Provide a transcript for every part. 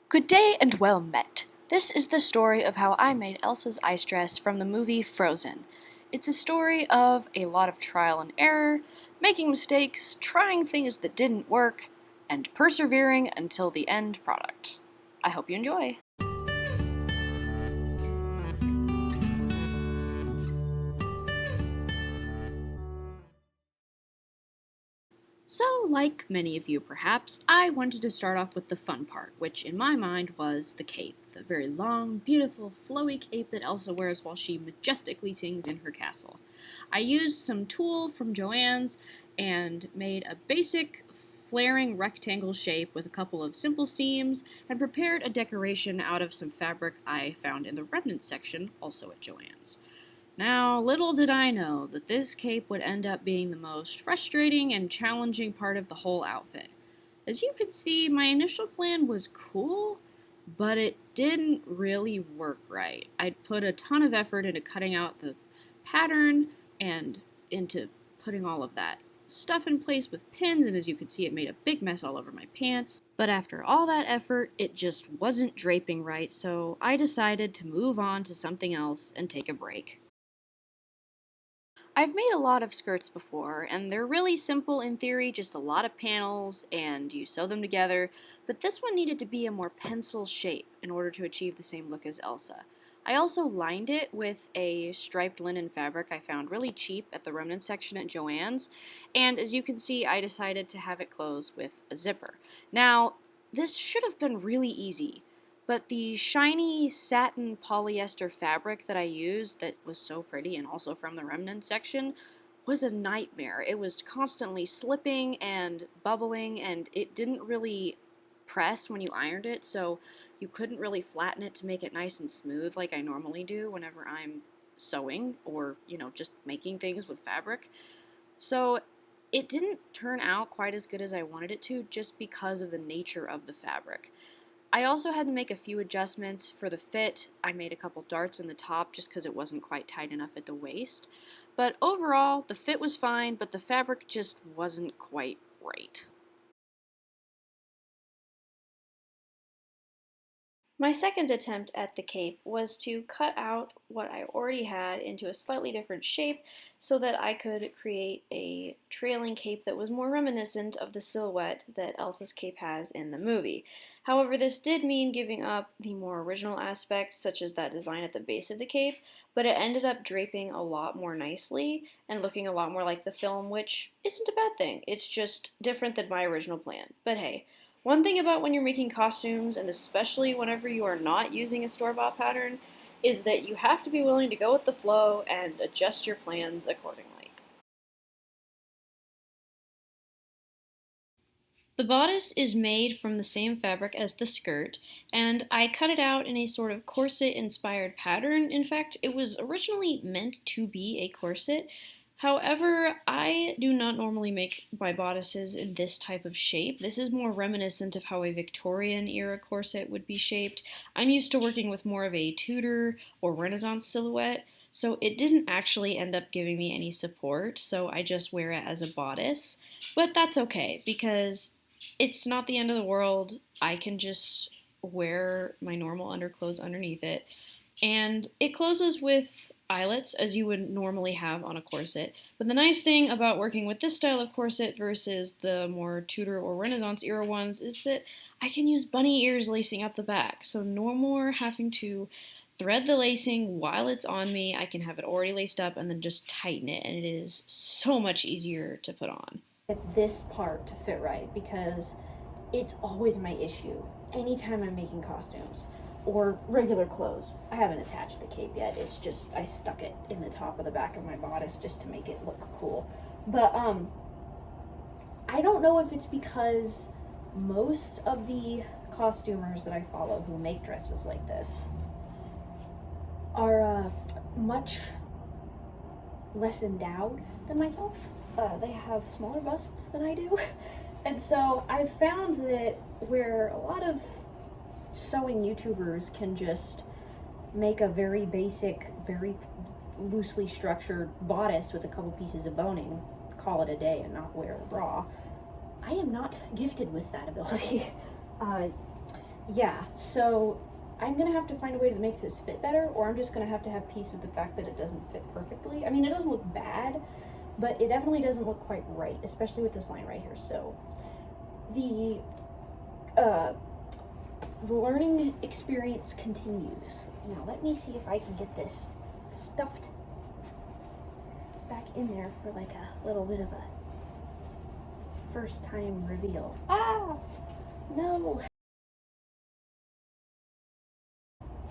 Good day and well met. This is the story of how I made Elsa's ice dress from the movie Frozen. It's a story of a lot of trial and error, making mistakes, trying things that didn't work, and persevering until the end product. I hope you enjoy. So, like many of you perhaps, I wanted to start off with the fun part, which in my mind was the cape. The very long, beautiful, flowy cape that Elsa wears while she majestically sings in her castle. I used some tulle from Joann's and made a basic flaring rectangle shape with a couple of simple seams and prepared a decoration out of some fabric I found in the remnant section, also at Joann's. Now, little did I know that this cape would end up being the most frustrating and challenging part of the whole outfit. As you can see, my initial plan was cool, but it didn't really work right. I'd put a ton of effort into cutting out the pattern and into putting all of that stuff in place with pins, and as you can see, it made a big mess all over my pants. But after all that effort, it just wasn't draping right, so I decided to move on to something else and take a break. I've made a lot of skirts before, and they're really simple in theory, just a lot of panels, and you sew them together, but this one needed to be a more pencil shape in order to achieve the same look as Elsa. I also lined it with a striped linen fabric I found really cheap at the remnant section at Joann's, and as you can see, I decided to have it close with a zipper. Now, this should have been really easy, but the shiny satin polyester fabric that I used that was so pretty and also from the remnant section was a nightmare. It was constantly slipping and bubbling, and it didn't really press when you ironed it, so you couldn't really flatten it to make it nice and smooth like I normally do whenever I'm sewing or, just making things with fabric. So it didn't turn out quite as good as I wanted it to just because of the nature of the fabric. I also had to make a few adjustments for the fit. I made a couple darts in the top just because it wasn't quite tight enough at the waist. But overall, the fit was fine, but the fabric just wasn't quite right. My second attempt at the cape was to cut out what I already had into a slightly different shape so that I could create a trailing cape that was more reminiscent of the silhouette that Elsa's cape has in the movie. However, this did mean giving up the more original aspects, such as that design at the base of the cape, but it ended up draping a lot more nicely and looking a lot more like the film, which isn't a bad thing. It's just different than my original plan. But hey, one thing about when you're making costumes, and especially whenever you are not using a store-bought pattern, is that you have to be willing to go with the flow and adjust your plans accordingly. The bodice is made from the same fabric as the skirt, and I cut it out in a sort of corset-inspired pattern. In fact, it was originally meant to be a corset. However, I do not normally make my bodices in this type of shape. This is more reminiscent of how a Victorian era corset would be shaped. I'm used to working with more of a Tudor or Renaissance silhouette, so it didn't actually end up giving me any support, so I just wear it as a bodice. But that's okay, because it's not the end of the world. I can just wear my normal underclothes underneath it. And it closes with eyelets as you would normally have on a corset. But the nice thing about working with this style of corset versus the more Tudor or Renaissance era ones is that I can use bunny ears lacing up the back. So no more having to thread the lacing while it's on me. I can have it already laced up and then just tighten it, and it is so much easier to put on. This part to fit right, because it's always my issue anytime I'm making costumes or regular clothes. I haven't attached the cape yet. It's just I stuck it in the top of the back of my bodice just to make it look cool. But I don't know if it's because most of the costumers that I follow who make dresses like this are much less endowed than myself. They have smaller busts than I do. And so I've found that where a lot of sewing YouTubers can just make a very basic, very loosely structured bodice with a couple pieces of boning, call it a day, and not wear a bra, I am not gifted with that ability. yeah, so I'm gonna have to find a way that makes this fit better, or I'm just gonna have to have peace with the fact that it doesn't fit perfectly. I mean, it doesn't look bad, but it definitely doesn't look quite right, especially with this line right here. So the uh, the learning experience continues. Now let me see if I can get this stuffed back in there for like a little bit of a first time reveal. Ah! No!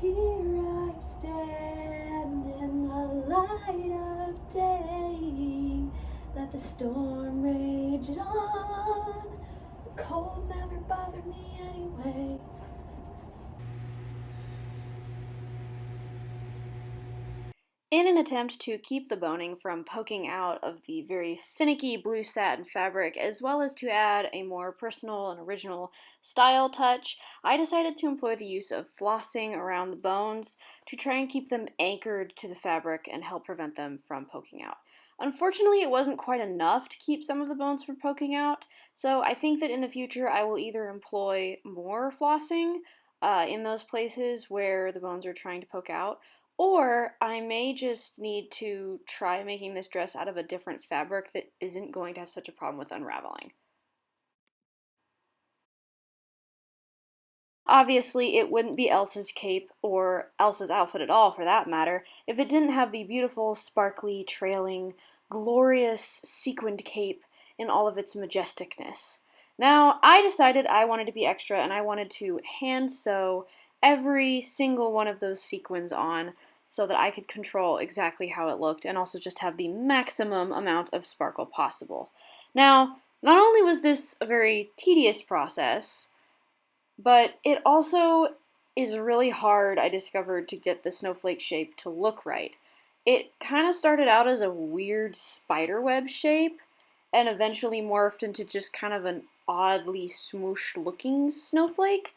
Here I stand in the light of day. Let the storm rage on. The cold never bothered me anyway. In an attempt to keep the boning from poking out of the very finicky blue satin fabric, as well as to add a more personal and original style touch, I decided to employ the use of flossing around the bones to try and keep them anchored to the fabric and help prevent them from poking out. Unfortunately, it wasn't quite enough to keep some of the bones from poking out, so I think that in the future I will either employ more flossing in those places where the bones are trying to poke out, or I may just need to try making this dress out of a different fabric that isn't going to have such a problem with unraveling. Obviously, it wouldn't be Elsa's cape, or Elsa's outfit at all for that matter, if it didn't have the beautiful, sparkly, trailing, glorious sequined cape in all of its majesticness. Now, I decided I wanted to be extra and I wanted to hand sew every single one of those sequins on so that I could control exactly how it looked and also just have the maximum amount of sparkle possible. Now, not only was this a very tedious process, but it also is really hard, I discovered, to get the snowflake shape to look right. It kind of started out as a weird spiderweb shape and eventually morphed into just kind of an oddly smooshed looking snowflake.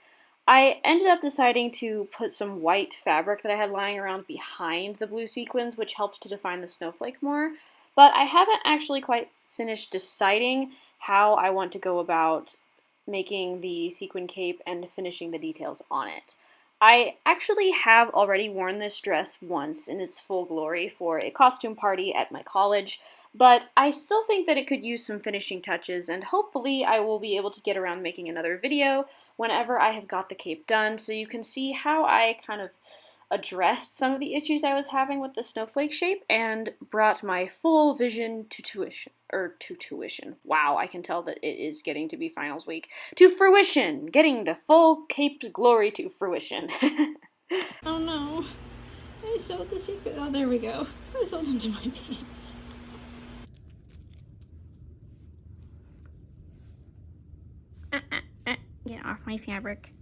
I ended up deciding to put some white fabric that I had lying around behind the blue sequins, which helped to define the snowflake more, but I haven't actually quite finished deciding how I want to go about making the sequin cape and finishing the details on it. I actually have already worn this dress once in its full glory for a costume party at my college, but I still think that it could use some finishing touches, and hopefully I will be able to get around making another video whenever I have got the cape done so you can see how I kind of addressed some of the issues I was having with the snowflake shape and brought my full vision to tuition. Wow, I can tell that it is getting to be finals week. To fruition! Getting the full cape's glory to fruition. Oh no. I sewed the secret. Oh, there we go. I sewed into my pants. Get off my fabric.